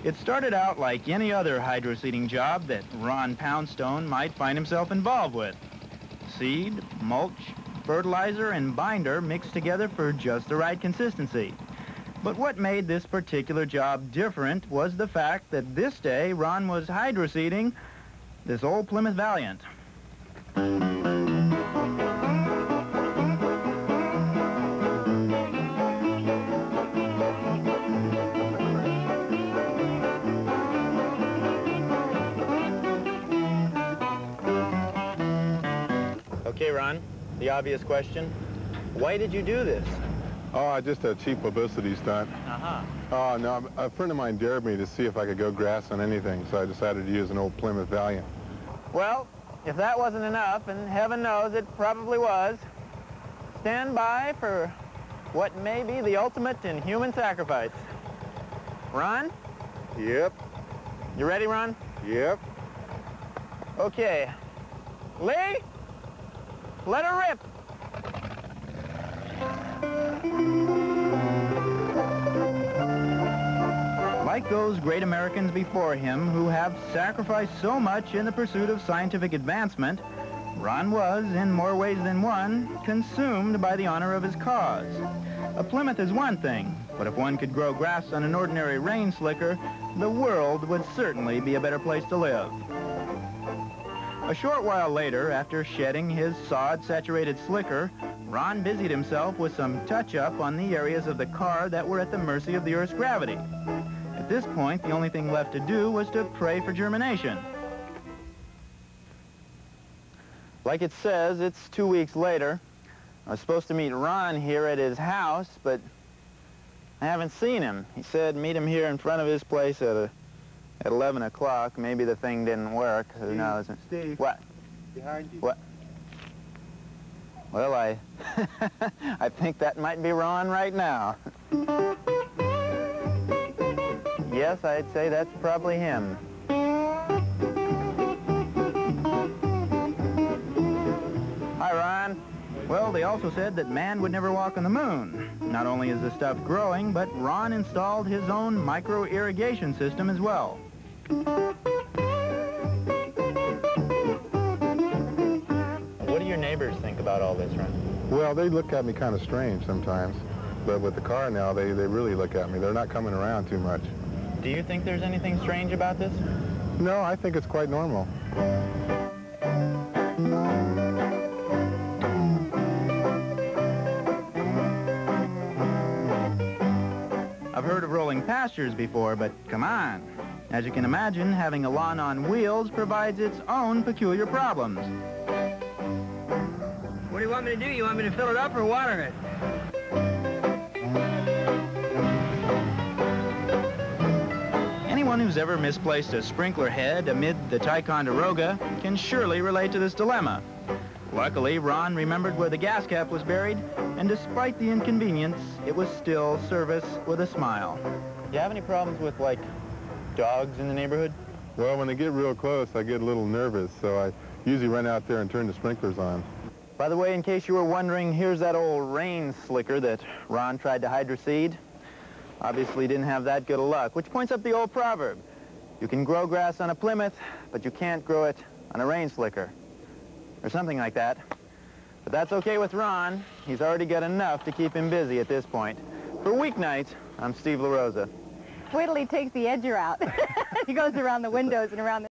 It started out like any other hydroseeding job that Ron Poundstone might find himself involved with. Seed, mulch, fertilizer, and binder mixed together for just the right consistency. But what made this particular job different was the fact that this day Ron was hydroseeding this old Plymouth Valiant. Okay, Ron, the obvious question. Why did you do this? Oh, just a cheap publicity stunt. Uh-huh. Oh, no, a friend of mine dared me to see if I could go grass on anything, so I decided to use an old Plymouth Valiant. Well, if that wasn't enough, and heaven knows it probably was, stand by for what may be the ultimate in human sacrifice. Ron? Yep. You ready, Ron? Yep. Okay. Lee? Let her rip. Like those great Americans before him who have sacrificed so much in the pursuit of scientific advancement, Ron was, in more ways than one, consumed by the honor of his cause. A Plymouth is one thing, but if one could grow grass on an ordinary rain slicker, the world would certainly be a better place to live. A short while later, after shedding his sod-saturated slicker, Ron busied himself with some touch-up on the areas of the car that were at the mercy of the Earth's gravity. At this point, the only thing left to do was to pray for germination. Like it says, it's 2 weeks later. I was supposed to meet Ron here at his house, but I haven't seen him. He said meet him here in front of his place at 11 o'clock. Maybe the thing didn't work. Who knows? Steve. What? Behind you. What? Well, I think that might be Ron right now. Yes, I'd say that's probably him. Hi, Ron. Well, they also said that man would never walk on the moon. Not only is the stuff growing, but Ron installed his own micro-irrigation system as well. What do your neighbors think about all this, Ron? Well, they look at me kind of strange sometimes, but with the car now, they really look at me. They're not coming around too much. Do you think there's anything strange about this? No, I think it's quite normal. I've heard of rolling pastures before, but come on. As you can imagine, having a lawn on wheels provides its own peculiar problems. What do you want me to do? You want me to fill it up or water it? Anyone who's ever misplaced a sprinkler head amid the Ticonderoga can surely relate to this dilemma. Luckily, Ron remembered where the gas cap was buried, and despite the inconvenience, it was still service with a smile. Do you have any problems with, like, dogs in the neighborhood? Well, when they get real close, I get a little nervous, so I usually run out there and turn the sprinklers on. By the way, in case you were wondering, here's that old rain slicker that Ron tried to hydroseed. Obviously didn't have that good of luck, which points up the old proverb. You can grow grass on a Plymouth, but you can't grow it on a rain slicker. Or something like that. But that's okay with Ron. He's already got enough to keep him busy at this point. For weeknights, I'm Steve LaRosa. Wait till he takes the edger out. He goes around the windows and around the